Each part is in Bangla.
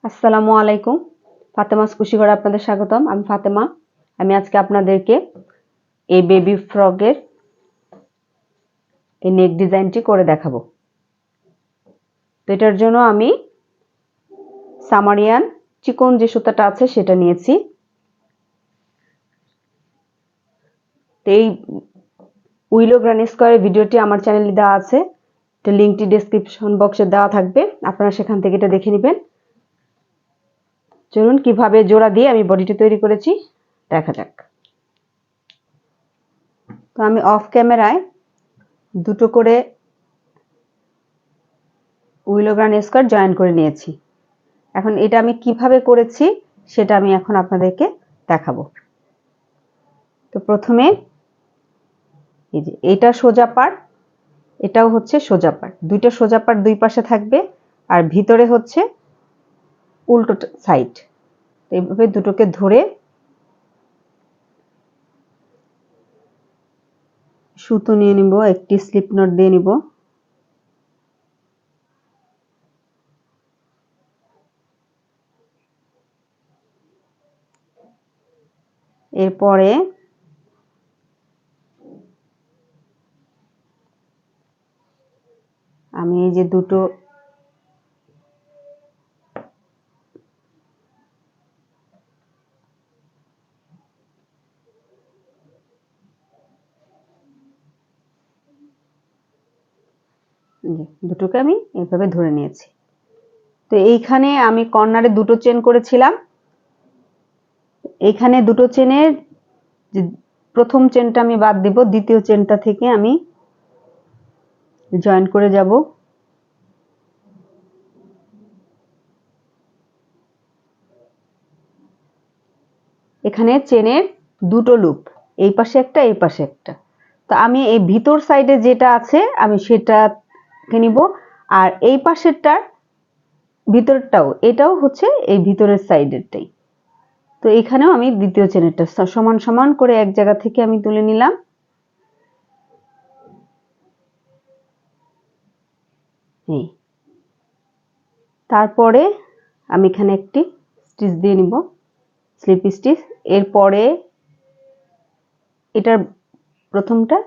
আসসালামু আলাইকুম। ফাতেমাস খুশি ঘরে আপনাদের স্বাগতম। আমি ফাতেমা। আমি আজকে আপনাদেরকে এই বেবি ফ্রকের এই নেক ডিজাইনটি করে দেখাবো। তো এটার জন্য আমি সামারিয়ান চিকন যে সুতাটা আছে সেটা নিয়েছি। তো এই উইলো গ্রানি স্কোয়ারের ভিডিওটি আমার চ্যানেলে দেওয়া আছে। তো লিঙ্কটি ডেসক্রিপশন বক্সে দেওয়া থাকবে, আপনারা সেখান থেকে এটা দেখে নেবেন। চলুন কিভাবে জোড়া দিয়ে আমি বডিটি তৈরি করেছি দেখা যাক। তো আমি অফ ক্যামেরায় দুটো করে উইলো গ্রানি স্কোয়ার জয়েন করে নিয়েছি। এখন এটা আমি কিভাবে করেছি সেটা আমি এখন আপনাদেরকে দেখাবো। তো প্রথমে এই যে এটা সোজা পার্ট, এটাও হচ্ছে সোজা পার্ট, দুইটা সোজা পার্ট দুই পাশে থাকবে আর ভিতরে হচ্ছে উল্টো সাইড। এইভাবে দুটোকে ধরে সুতো নিয়ে নিব, একটি স্লিপ নট দিয়ে নিব। এরপরে আমি এই যে দুটো দুটোকে আমি এইভাবে ধরে নিয়েছি। তো এইখানে আমি কর্নারে দুটো চেন করেছিলাম। এইখানে দুটো চেনের প্রথম চেনটা আমি বাদ দিব, দ্বিতীয় চেনটা থেকে আমি জয়েন করে যাব। এখানে চেনের দুটো লুপ, এই পাশে একটা এই পাশে একটা। তো আমি এই ভিতর সাইডে যেটা আছে আমি সেটাকে নিব, আর এই পাশেরটার ভিতরটাও এটাও হচ্ছে এই ভিতরের সাইডেরটাই। তো এখানেও আমি দ্বিতীয় চেনেরটা সমান সমান করে এক জায়গা থেকে আমি তুলে নিলাম। এই তারপরে আমি এখানে একটি স্টিচ দিয়ে নিব, স্লিপ স্টিচ। এরপরে এটার প্রথমটা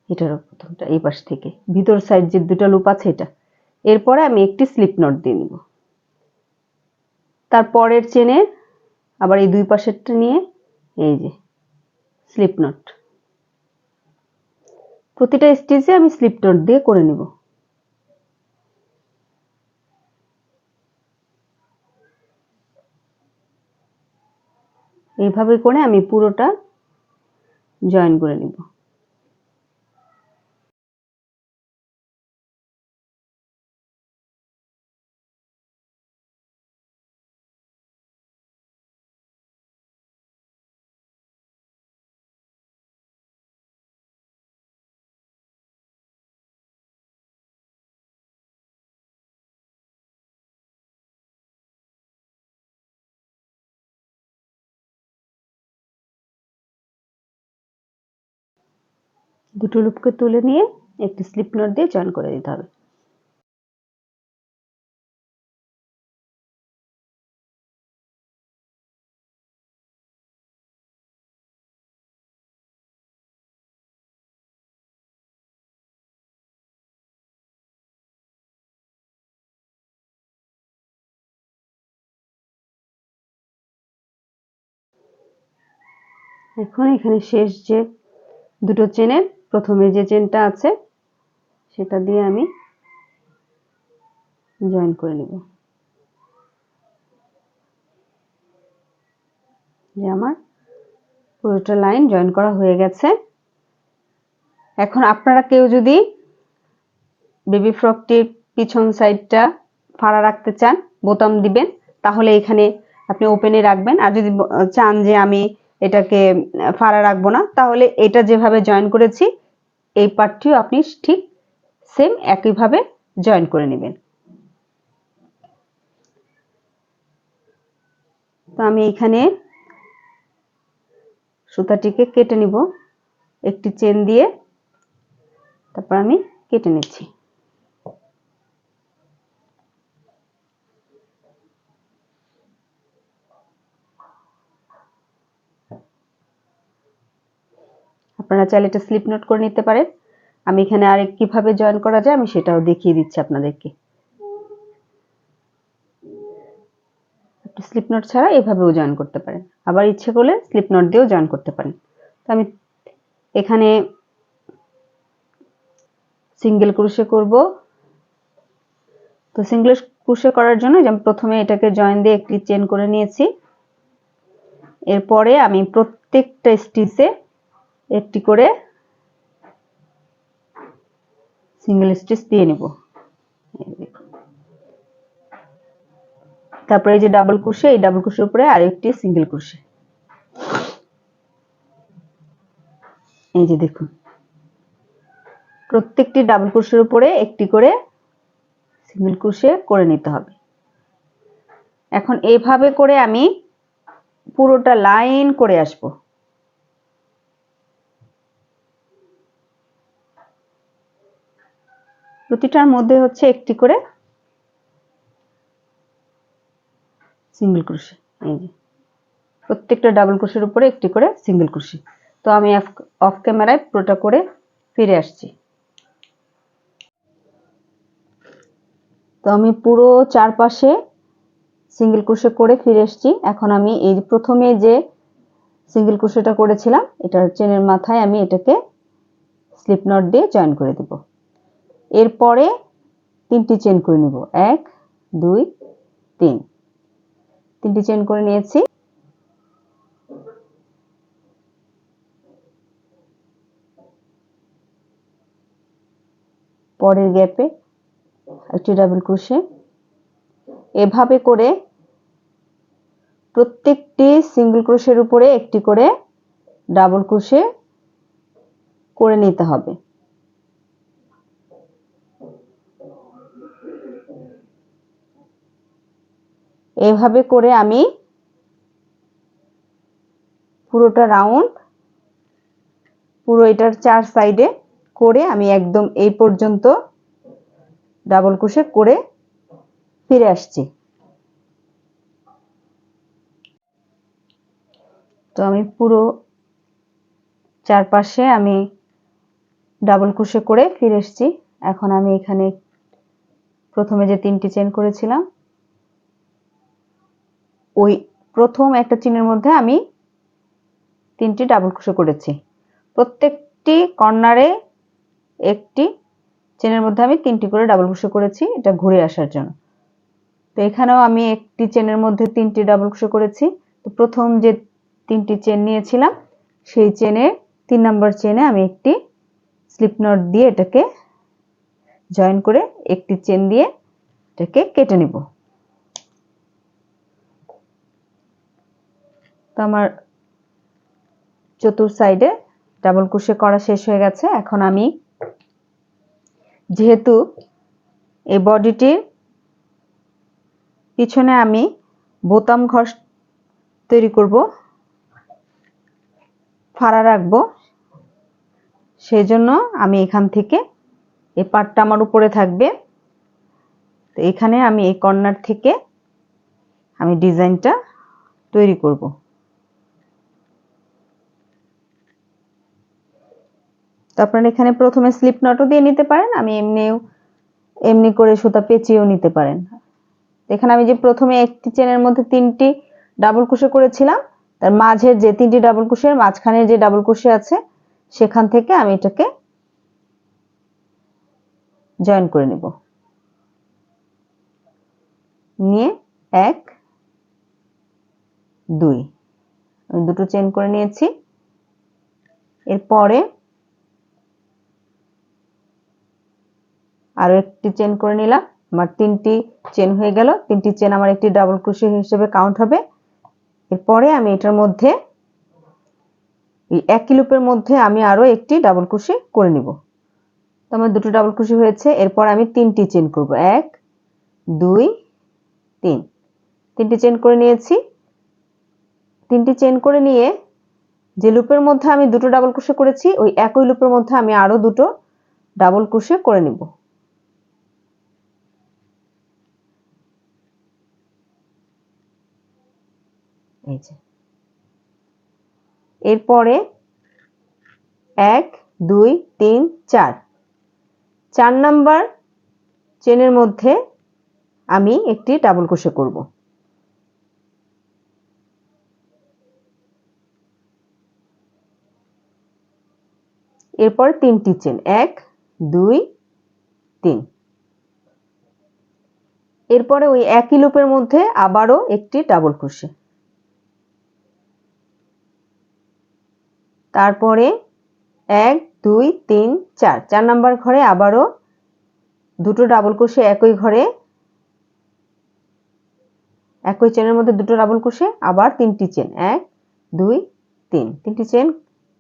এটারও প্রথমটা এই পাশ থেকে ভিতর সাইড যে দুটো লুপ আছে এটা। এরপরে আমি একটি স্লিপ নট দিয়ে নিব। তারপরের চেনের আবার এই দুই পাশেরটা নিয়ে এই যে স্লিপ নট, প্রতিটা স্টিচে আমি স্লিপ নট দিয়ে করে নিব। এইভাবে করে আমি পুরোটা জয়েন করে নিব। দুটো লুপকে তুলে নিয়ে একটি স্লিপ নট দিয়ে জয়েন করে দিতে হবে। এখন এখানে শেষ যে দুটো চেনের প্রথমে যে চেনটা আছে সেটা দিয়ে আমি জয়েন করে নিব। যে আমার পুরোটা লাইন জয়েন করা হয়ে গেছে। এখন আপনারা কেউ যদি বেবি ফ্রকটির পিছন সাইডটা ফাড়া রাখতে চান বোতাম দিবেন, তাহলে এখানে আপনি ওপেনে রাখবেন। আর যদি চান যে আমি এটাকে ফাড়া রাখবো না, তাহলে এটা যেভাবে জয়েন করেছি এই পার্টটিও আপনি ঠিক সেম একইভাবে জয়েন করে নেবেন। তো আমি এখানে সুতাটিকে কেটে নিব একটি চেন দিয়ে, তারপর আমি কেটে নিচ্ছি। আপনারা চাইলে এটা স্লিপ নট করে নিতে পারেন। আমি এখানে আরেক কিভাবে জয়েন করা যায় আমি সেটাও দেখিয়ে দিচ্ছি আপনাদেরকে। স্লিপ নট ছাড়া এভাবেও জয়েন করতে পারেন, আবার ইচ্ছে করলে স্লিপ নট দিয়েও জয়েন করতে পারেন। তো আমি এখানে সিঙ্গেল ক্রোশে করব। তো সিঙ্গেল ক্রোশে করার জন্য আমি প্রথমে এটাকে জয়েন দিয়ে একটি চেন করে নিয়েছি। এরপরে আমি প্রত্যেকটা স্টিচে একটি করে সিঙ্গেল স্টিচ দিয়ে নিব। তারপরে এই যে ডাবল ক্রোশে, এই ডাবল ক্রোশের উপরে আরেকটি সিঙ্গেল ক্রোশে। এই যে দেখুন, প্রত্যেকটি ডাবল ক্রোশের উপরে একটি করে সিঙ্গেল ক্রোশে করে নিতে হবে। এখন এইভাবে করে আমি পুরোটা লাইন করে আসব। প্রতিটার মধ্যে হচ্ছে একটি করে সিঙ্গেল ক্রোশে। এই যে প্রত্যেকটা ডাবল ক্রোশের উপরে একটি করে সিঙ্গেল ক্রোশে। তো আমি অফ ক্যামেরায় পুরোটা করে ফিরে আসছি। তো আমি পুরো চারপাশে সিঙ্গেল ক্রোশে করে ফিরে এসেছি। এখন আমি এই প্রথমে যে সিঙ্গেল ক্রোশেটা করেছিলাম এটার চেনের মাথায় আমি এটাকে স্লিপ নট দিয়ে জয়েন করে দেব। এরপরে 3টি চেন করে নিব, 1 2 3। 3টি চেন করে নিয়েছি। পরের গ্যাপে একটি ডাবল ক্রোশে। এভাবে করে প্রত্যেকটি সিঙ্গেল ক্রোশের উপরে একটি করে ডাবল ক্রোশে করে নিতে হবে। এভাবে করে আমি পুরোটা রাউন্ড, পুরো এটার 4 সাইডে করে আমি একদম এই পর্যন্ত ডাবল ক্রোশে করে ফিরে আসছি। তো আমি পুরো চারপাশে আমি ডাবল ক্রোশে করে ফিরে এসেছি। এখন আমি এখানে প্রথমে যে 3টি চেন করেছিলাম ওই প্রথম একটা চেনের মধ্যে আমি 3টি ডাবল ক্রোশে করেছি। প্রত্যেকটি কর্নারে একটি চেনের মধ্যে আমি 3টি করে ডাবল ক্রোশে করেছি, এটা ঘুরে আসার জন্য। তো এখানেও আমি একটি চেনের মধ্যে 3টি ডাবল ক্রোশে করেছি। তো প্রথম যে 3টি চেন নিয়েছিলাম সেই চেনের 3 নম্বর চেনে আমি একটি স্লিপ নট দিয়ে এটাকে জয়েন করে একটি চেন দিয়ে এটাকে কেটে নিব। তো আমার চতুর সাইডে ডাবল ক্রোশে করা শেষ হয়ে গেছে। এখন আমি যেহেতু এই বডিটির পিছনে আমি বোতাম ঘর তৈরি করব, ফাড়া রাখবো, সেই জন্য আমি এখান থেকে এই পার্টটা আমার উপরে থাকবে। তো এখানে আমি এই কর্নার থেকে আমি ডিজাইনটা তৈরি করব। তো আপনারা এখানে প্রথমে স্লিপ নটও দিয়ে নিতে পারেন, আমি এমনি করে সুতা পেঁচিয়েও নিতে পারেন। এখানে আমি যে প্রথমে একটি চেনের মধ্যে 3টি ডাবল ক্রোশে করেছিলাম তার মাঝে যে 3টি ডাবল ক্রোশের মাঝখানে যে ডাবল ক্রোশে আছে সেখান থেকে আমি এটাকে জয়েন করে নেব। নিয়ে 1 2 আমি দুটো চেন করে নিয়েছি। এরপরে আরো একটি চেন করে নিলাম, আমার 3টি চেন হয়ে গেল। 3টি চেন আমার একটি ডাবল ক্রোশে হিসেবে কাউন্ট হবে। এরপরে আমি এটার মধ্যে এই একই লুপের মধ্যে আমি আরো একটি ডাবল ক্রোশে করে নিব। তো আমার দুটো ডাবল ক্রোশে হয়েছে। এরপর আমি 3টি চেন করব, 1 2 3। 3টি চেন করে নিয়েছি। 3টি চেন করে নিয়ে যে লুপের মধ্যে আমি দুটো ডাবল ক্রোশে করেছি ওই একই লুপের মধ্যে আমি আরো দুটো ডাবল ক্রোশে করে নিব। এই যে এরপরে 1 2 3 4 4 নাম্বার চেনের মধ্যে আমি একটি ডাবল ক্রোশে করব। এরপর 3টি চেন 1 2 3। এরপরে ওই একই লুপের মধ্যে আবারও একটি ডাবল ক্রোশে, তারপরে 1 2 3 4 4 নাম্বার ঘরে আবারও দুটো ডাবল ক্রোশে একই ঘরে, একই চেনের মধ্যে দুটো ডাবল ক্রোশে, আবার 3টি চেন 1 2 3 3টি চেন,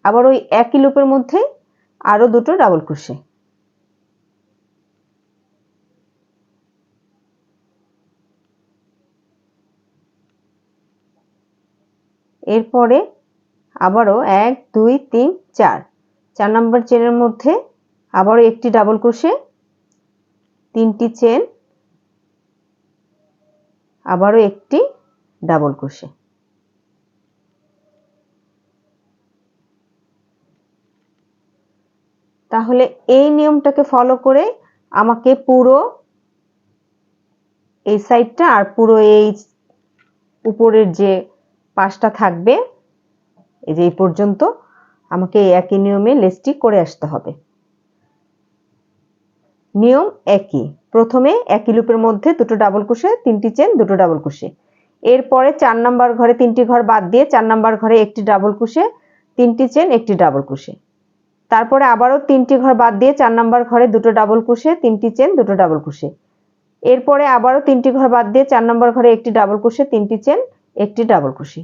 আবার ওই একই লুপের মধ্যে আরো দুটো ডাবল ক্রোশে। এরপরে আবারও 1 2 3 4 4 নাম্বার চেনের মধ্যে আবারও একটি ডাবল ক্রোশে, 3টি চেন, আবারও একটি ডাবল ক্রোশে। তাহলে এই নিয়মটাকে ফলো করে আমাকে পুরো এই সাইডটা আর পুরো এই উপরের যে পাশটা থাকবে এই যে এই পর্যন্ত আমাকে একই নিয়মে লেসটি করে আসতে হবে। নিয়ম একই, প্রথমে একই লুপের মধ্যে দুটো ডাবল ক্রোশে, 3টি চেন, দুটো ডাবল ক্রোশে। এরপরে 4 নাম্বার ঘরে 3টি ঘর বাদ দিয়ে 4 নাম্বার ঘরে একটি ডাবল ক্রোশে, 3টি চেন, একটি ডাবল ক্রোশে। তারপরে আবারও 3টি ঘর বাদ দিয়ে 4 নাম্বার ঘরে দুটো ডাবল ক্রোশে, 3টি চেন, দুটো ডাবল ক্রোশে। এরপরে আবারও 3টি ঘর বাদ দিয়ে 4 নাম্বার ঘরে একটি ডাবল ক্রোশে, 3টি চেন, একটি ডাবল ক্রোশে।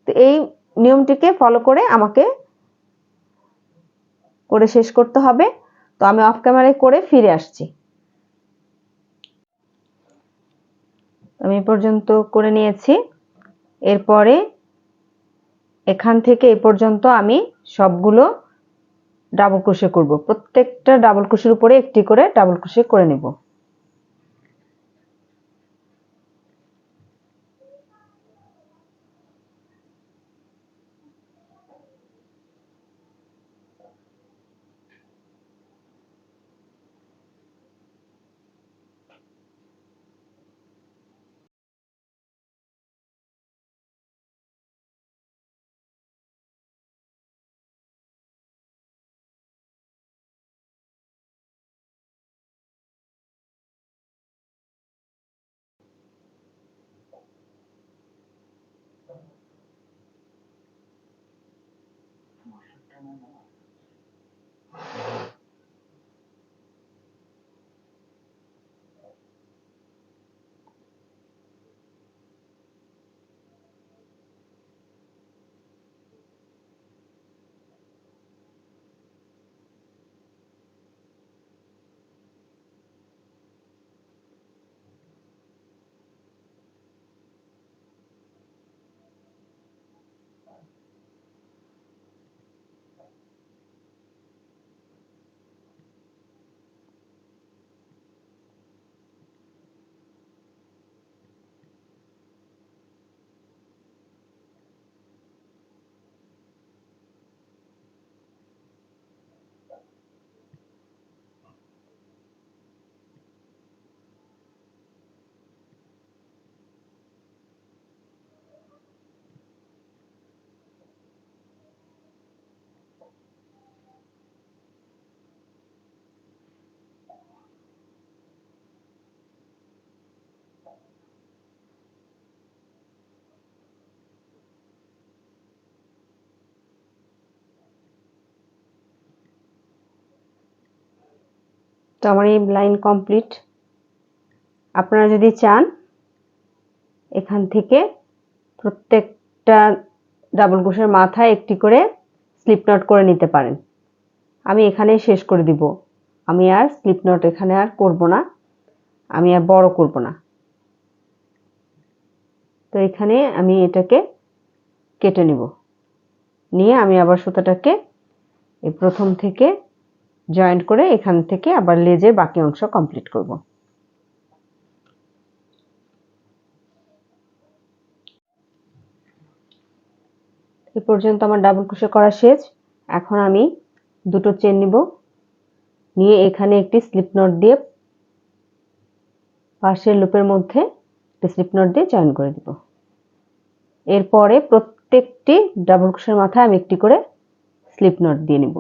তো এই নিয়মটিকে ফলো করে আমাকে করে শেষ করতে হবে। তো আমি অফ ক্যামেরায় করে ফিরে আসছি। আমি এই পর্যন্ত করে নিয়েছি। এরপরে এখান থেকে এই পর্যন্ত আমি সবগুলো ডাবল ক্রোশে করব। প্রত্যেকটা ডাবল ক্রোশের উপরে একটি করে ডাবল ক্রোশে করে নেব। তো আমার এই লাইন কমপ্লিট। আপনারা যদি চান এখান থেকে প্রত্যেকটা ডাবল ক্রোশের মাথায় একটি করে স্লিপ নট করে নিতে পারেন। আমি এখানেই শেষ করে দিব। আমি আর স্লিপ নট এখানে আর করব না, আমি আর বড় করব না। তো এখানে আমি এটাকে কেটে নিব, নিয়ে আমি আবার সুতাটাকে এই প্রথম থেকে জয়েন্ট করে এখান থেকে আবার লেজের বাকি অংশ কমপ্লিট করব। এই পর্যন্ত আমার ডাবল ক্রোশে করা শেষ। এখন আমি দুটো চেন নিব, নিয়ে এখানে একটি স্লিপ নট দিয়ে পাশের লুপের মধ্যে একটি স্লিপ নট দিয়ে জয়েন করে দিব। এরপরে প্রত্যেকটি ডাবল ক্রোশের মাথায় আমি একটি করে স্লিপ নট দিয়ে নিব।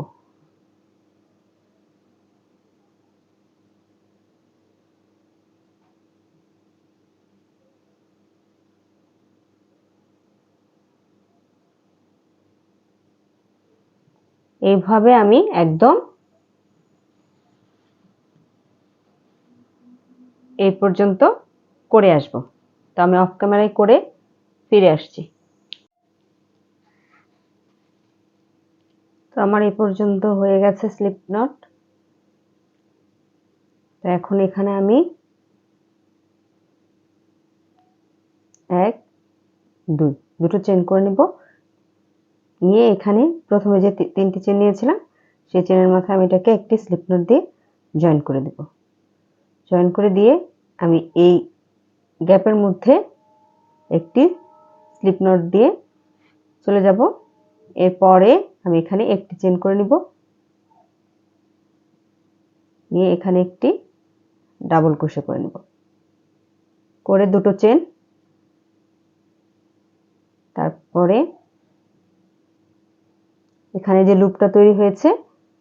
এইভাবে আমি একদম এই পর্যন্ত করে আসব। তো আমি অফ ক্যামেরায় করে ফিরে আসছি। তো আমার এই পর্যন্ত হয়ে গেছে স্লিপ নট। তো এখন এখানে আমি 1 2 দুটো চেন করে নিব, নিয়ে এখানে প্রথমে যে তিনটি চেন নিয়েছিলাম সেই চেনের মাথায় আমি এটাকে একটি স্লিপ নট দিয়ে জয়েন করে দেব। জয়েন করে দিয়ে আমি এই গ্যাপের মধ্যে একটি স্লিপ নট দিয়ে চলে যাব। এরপরে আমি এখানে একটি চেন করে নিব, নিয়ে এখানে একটি ডাবল ক্রোশে করে নিব, করে দুটো চেন, তারপরে এখানে যে লুপটা তৈরি হয়েছে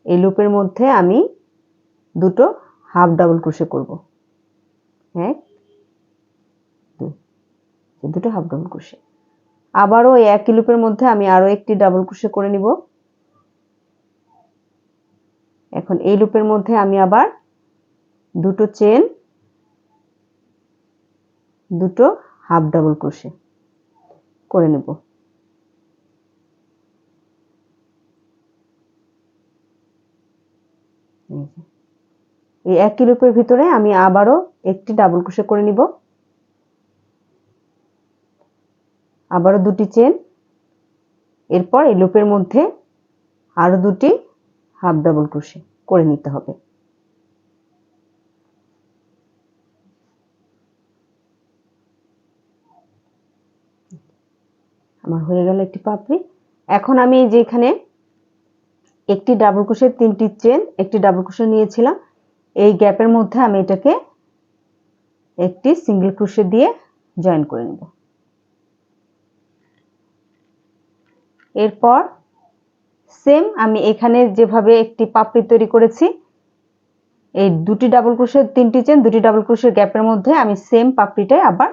এই লুপের মধ্যে আমি দুটো হাফ ডাবল ক্রোশে করব। 1 2 দুটো হাফ ডাবল ক্রোশে। আবারও এই একই লুপের মধ্যে আমি আরো একটি ডাবল ক্রোশে করে নিব। এখন এই লুপের মধ্যে আমি আবার দুটো চেন, দুটো হাফ ডাবল ক্রোশে করে নেব। এই একই লুপের ভিতরে আমি আবারও একটি ডাবল ক্রোশে করে নিব, আবারও দুটি চেন, এরপর এই লুপের মধ্যে আরো দুটি হাফ ডাবল ক্রোশে করে নিতে হবে। আমার হয়ে গেল একটি পাপড়ি। এখন আমি যেখানে একটি ডাবল ক্রোশের তিনটি চেন, একটি ডাবল ক্রোশে নিয়েছিলাম, এই গ্যাপের মধ্যে আমি এটাকে একটি সিঙ্গেল ক্রোশে দিয়ে জয়েন করে নেব। এরপর সেম আমি এখানে যেভাবে একটি পাপড়ি তৈরি করেছি, এই দুটি ডাবল ক্রোশের তিনটি চেন, দুটি ডাবল ক্রোশের গ্যাপের মধ্যে আমি সেম পাপড়িটাই আবার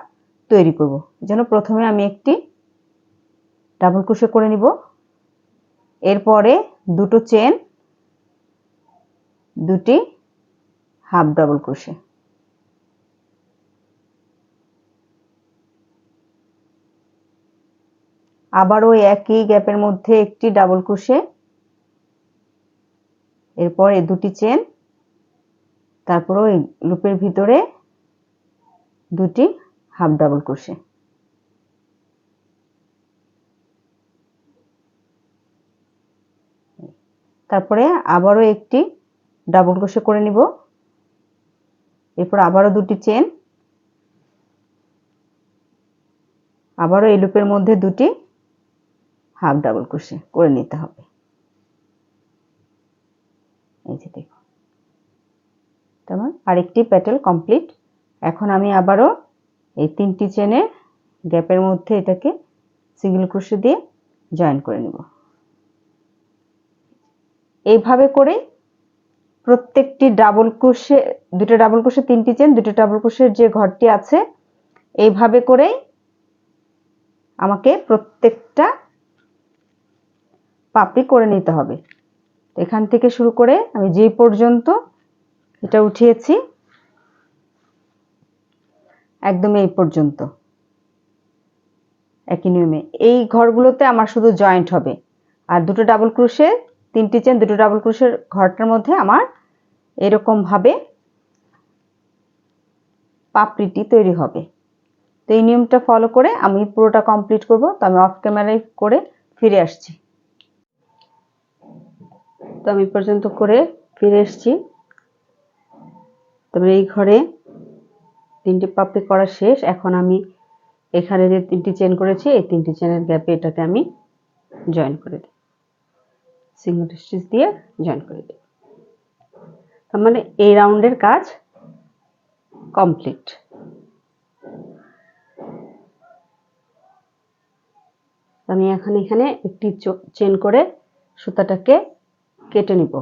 তৈরি করব। যেন প্রথমে আমি একটি ডাবল ক্রোশে করে নিব, এরপরে দুটো চেন, দুটি হাফ ডাবল ক্রোশে, আবারও একই গ্যাপের মধ্যে একটি ডাবল ক্রোশে, এরপর এই দুটি চেন, তারপর ওই লুপের ভিতরে দুটি হাফ ডাবল ক্রোশে। তারপরে আবারও একটি ডাবল ক্রোশে করে নিব, এরপর আবারও দুটি চেন, আবারও এই লুপের মধ্যে দুটি হাফ ডাবল ক্রোশে করে নিতে হবে। এই যে দেখো, তোমার আরেকটি প্যাটেল কমপ্লিট। এখন আমি আবারও এই তিনটি চেনের গ্যাপের মধ্যে এটাকে সিঙ্গেল ক্রোশে দিয়ে জয়েন করে নিব। এইভাবে করে প্রত্যেকটি ডাবল ক্রোশে, দুটো ডাবল ক্রোশে তিনটি চেন, দুটো ডাবল ক্রোশের যে ঘরটি আছে, এইভাবে করে আমাকে প্রত্যেকটা পাপড়ি করে নিতে হবে। এখান থেকে শুরু করে আমি যে পর্যন্ত এটা উঠিয়েছি একদম এই পর্যন্ত একই নিয়মে এই ঘরগুলোতে আমার শুধু জয়েন্ট হবে, আর দুটো ডাবল ক্রোশে তিনটি চেন, দুটো ডাবল ক্রোশের ঘরটার মধ্যে আমার এরকম ভাবে পাপড়িটি তৈরি হবে। তো এই নিয়মটা ফলো করে আমি পুরোটা কমপ্লিট করব। তো আমি অফ ক্যামেরায় করে ফিরে আসছি। তো আমি পর্যন্ত করে ফিরে এসেছি। তবে এই ঘরে তিনটি পাপড়ি করা শেষ। এখন আমি এখানে যে তিনটি চেন করেছি এই তিনটি চেনের গ্যাপে এটাকে আমি জয়েন করে দিই। সিঙ্গেল স্টিচ দিয়ে জয়েন করে দেব। তার মানে এই রাউন্ডের কাজ কমপ্লিট। আমি এখন এখানে একটি চেন করে সুতাটাকে কেটে নিব।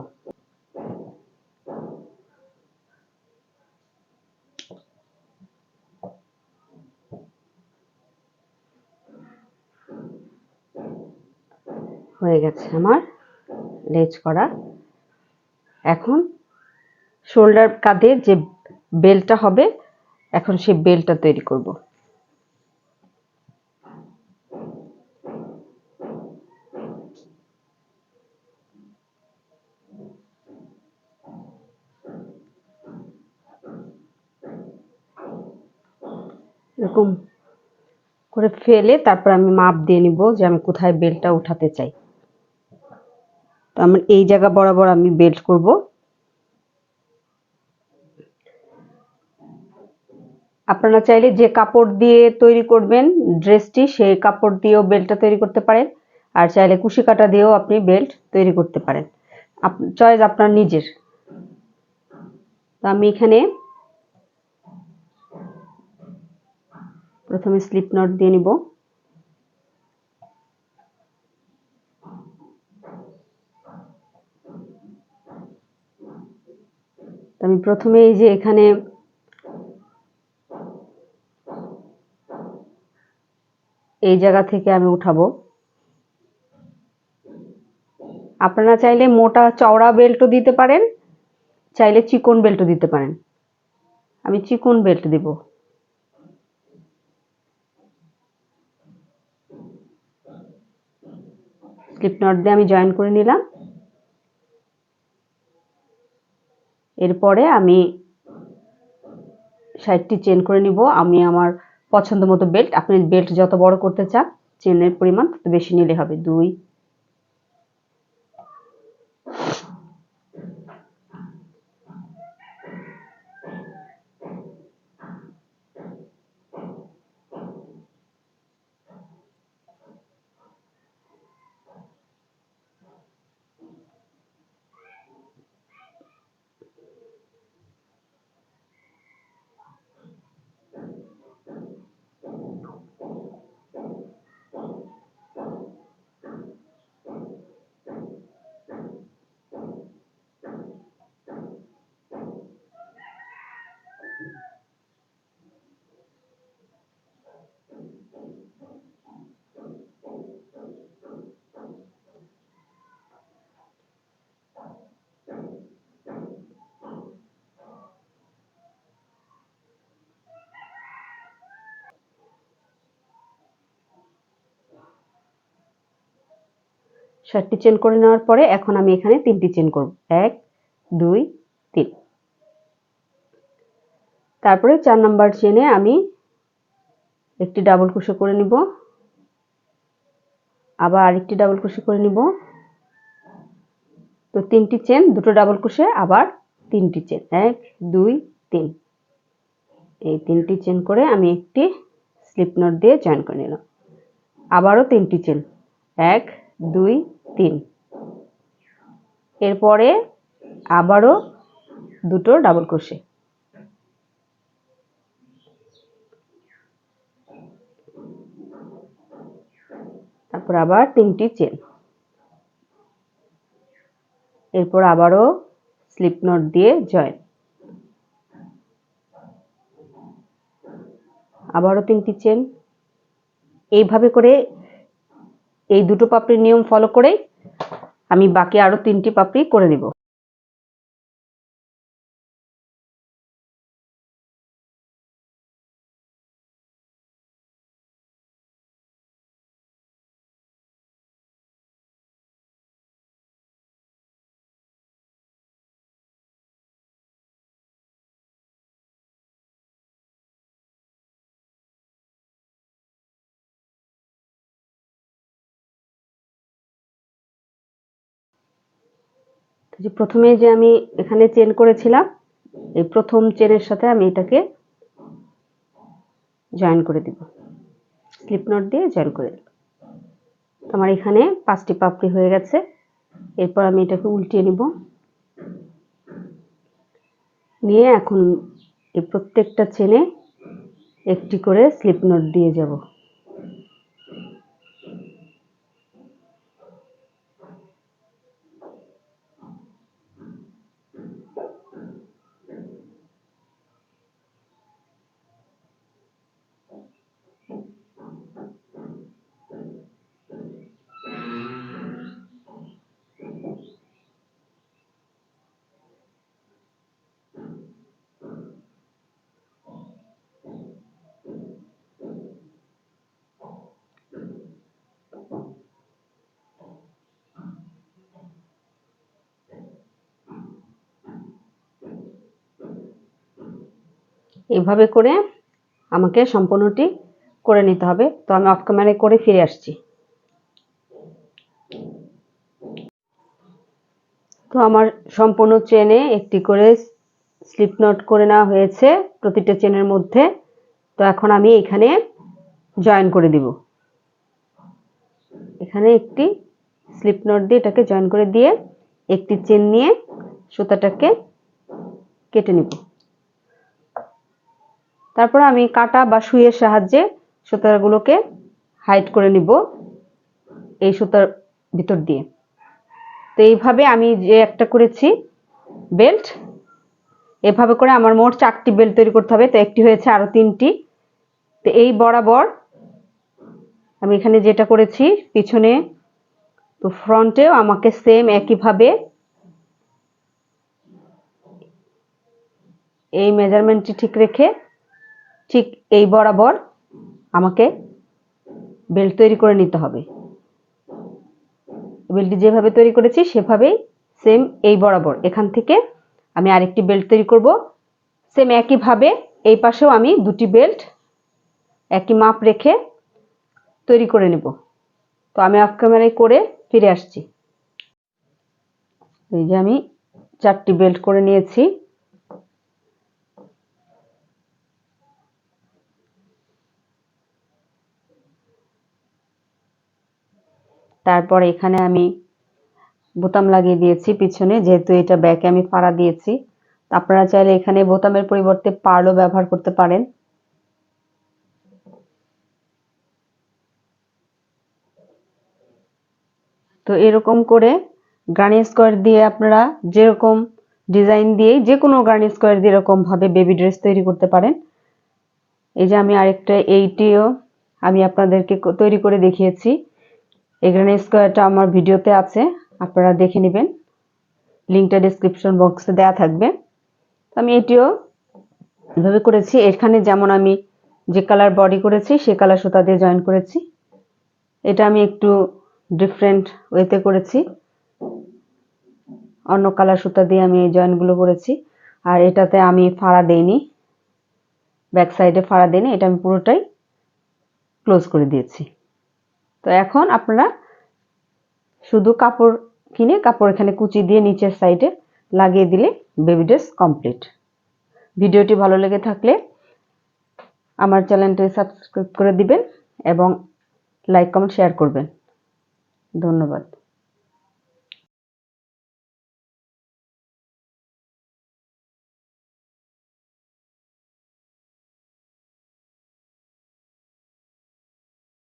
হয়ে গেছে আমার লেজ করা। এখন শোল্ডার কাঁধে যে বেল্টটা হবে, এখন সেই বেল্টটা তৈরি করব। এরকম করে ফেলে তারপর আমি মাপ দিয়ে নিব যে আমি কোথায় বেল্টটা উঠাতে চাই। তো আমার এই জায়গা বরাবর আমি বেল্ট করব। আপনারা চাইলে যে কাপড় দিয়ে তৈরি করবেন ড্রেসটি, সেই কাপড় দিয়েও বেল্টটা তৈরি করতে পারেন, আর চাইলে কুশি কাটা দিয়েও আপনি বেল্ট তৈরি করতে পারেন, চয়েস আপনার নিজের। তো আমি এখানে প্রথমে স্লিপ নট দিয়ে নিব। আমি প্রথমে এই যে এখানে এই জায়গা থেকে আমি উঠাবো। আপনারা চাইলে মোটা চওড়া বেল্টও দিতে পারেন, চাইলে চিকন বেল্টও দিতে পারেন। আমি চিকন বেল্ট দিব। স্লিপ নট দিয়ে আমি জয়েন করে নিলাম। এরপরে আমি সাইডটি চেন করে নিব। আমি আমার পছন্দ মতো বেল্ট, আপনি বেল্ট যত বড় করতে চান চেনের পরিমাণ তত বেশি নিলে হবে। 2, সাইডটি চেন করে নেওয়ার পরে এখন আমি এখানে 3টি চেন করব। 1, 2, 3। তারপরে 4 নাম্বার চেনে আমি একটি ডাবল ক্রোশে করে নিব, আবার আরেকটি ডাবল ক্রোশে করে নিব। তো 3টি চেন, দুটো ডাবল ক্রোশে, আবার 3টি চেন। 1, 2, 3। এই 3টি চেন করে আমি একটি স্লিপ নট দিয়ে জয়েন করে নিলাম। আবারও 3টি চেন। 1, 2, 3। এরপরে আবারও দুটো ডাবল ক্রোশে। তারপর আবার 3টি চেন। এরপর আবারও স্লিপ নট দিয়ে জয়েন। আবারও 3টি চেন। এইভাবে করে এই দুটো পাপড়ির নিয়ম ফলো করে আমি বাকি আরো 3টি পাপড়ি করে নিব। যে প্রথমে যে আমি এখানে চেন করেছিলাম, এই প্রথম চেনের সাথে আমি এটাকে জয়েন করে দিব, স্লিপ নট দিয়ে জয়েন করে দিব। আমার এখানে 5টি পাপড়ি হয়ে গেছে। এরপর আমি এটাকে উল্টিয়ে নিব, নিয়ে এখন এই প্রত্যেকটা চেনে একটি করে স্লিপ নট দিয়ে যাব। এভাবে করে আমাকে সম্পূর্ণটি করে নিতে হবে। তো আমি অফ ক্যামেরায় করে ফিরে আসছি। তো আমার সম্পূর্ণ চেনে একটি করে স্লিপ নট করে নেওয়া হয়েছে প্রতিটা চেনের মধ্যে। তো এখন আমি এখানে জয়েন করে দিব। এখানে একটি স্লিপ নট দিয়ে এটাকে জয়েন করে দিয়ে একটি চেন নিয়ে সুতাটাকে কেটে নিব। তারপর আমি কাটা বা সুইয়ের সাহায্যে সুতাগুলোকে হাইড করে নিব এই সুতার ভিতর দিয়ে। তো এইভাবে আমি যে একটা করেছি বেল্ট, এভাবে করে আমার মোট 4টি বেল্ট তৈরি করতে হবে। তো একটি হয়েছে, আরো 3টি। তো এই বরাবর আমি এখানে যেটা করেছি পিছনে, তো ফ্রন্টেও আমাকে সেম একইভাবে এই মেজারমেন্টটি ঠিক রেখে ঠিক এই বরাবর আমাকে বেল্ট তৈরি করে নিতে হবে। বেল্টটি যেভাবে তৈরি করেছি সেভাবেই সেম এই বরাবর এখান থেকে আমি আরেকটি বেল্ট তৈরি করব। সেম একইভাবে এই পাশেও আমি 2টি বেল্ট একই মাপ রেখে তৈরি করে নেব। তো আমি অফ ক্যামেরায় করে ফিরে আসছি। এই যে আমি 4টি বেল্ট করে নিয়েছি। তারপর এখানে আমি বোতাম লাগিয়ে দিয়েছি পিছনে, যেহেতু এটা ব্যাকে আমি ফাড়া দিয়েছি। আপনারা চাইলে এখানে বোতামের পরিবর্তে পার্লও ব্যবহার করতে পারেন। তো এরকম করে গার্নি স্কোয়ার দিয়ে আপনারা যেরকম ডিজাইন দিয়ে যে কোনো গার্নি স্কোয়ার দিয়ে এরকম ভাবে বেবি ড্রেস তৈরি করতে পারেন। এই যে আমি আরেকটা এইটিও আমি আপনাদেরকে তৈরি করে দেখিয়েছি। এই গার্নি স্কোয়ারটা আমার ভিডিওতে আছে, আপনারা দেখে নেবেন, লিঙ্কটা ডেসক্রিপশন বক্সে দেওয়া থাকবে। আমি এটিও এভাবে করেছি। এখানে যেমন আমি যে কালার বডি করেছি সে কালার সুতা দিয়ে জয়েন করেছি। এটা আমি একটু ডিফারেন্ট ওয়েতে করেছি, অন্য কালার সুতা দিয়ে আমি এই জয়েন্টগুলো করেছি। আর এটাতে আমি ফাড়া দেইনি, ব্যাক সাইডে ফাড়া দেইনি, এটা আমি পুরোটাই ক্লোজ করে দিয়েছি। তো এখন আপনারা শুধু কাপড় কিনে কাপড় এখানে কুচি দিয়ে নিচের সাইডে লাগিয়ে দিলে বেবি ড্রেস কমপ্লিট। ভিডিওটি ভালো লেগে থাকলে আমার চ্যানেলটি সাবস্ক্রাইব করে দিবেন এবং লাইক কমেন্ট শেয়ার করবেন। ধন্যবাদ।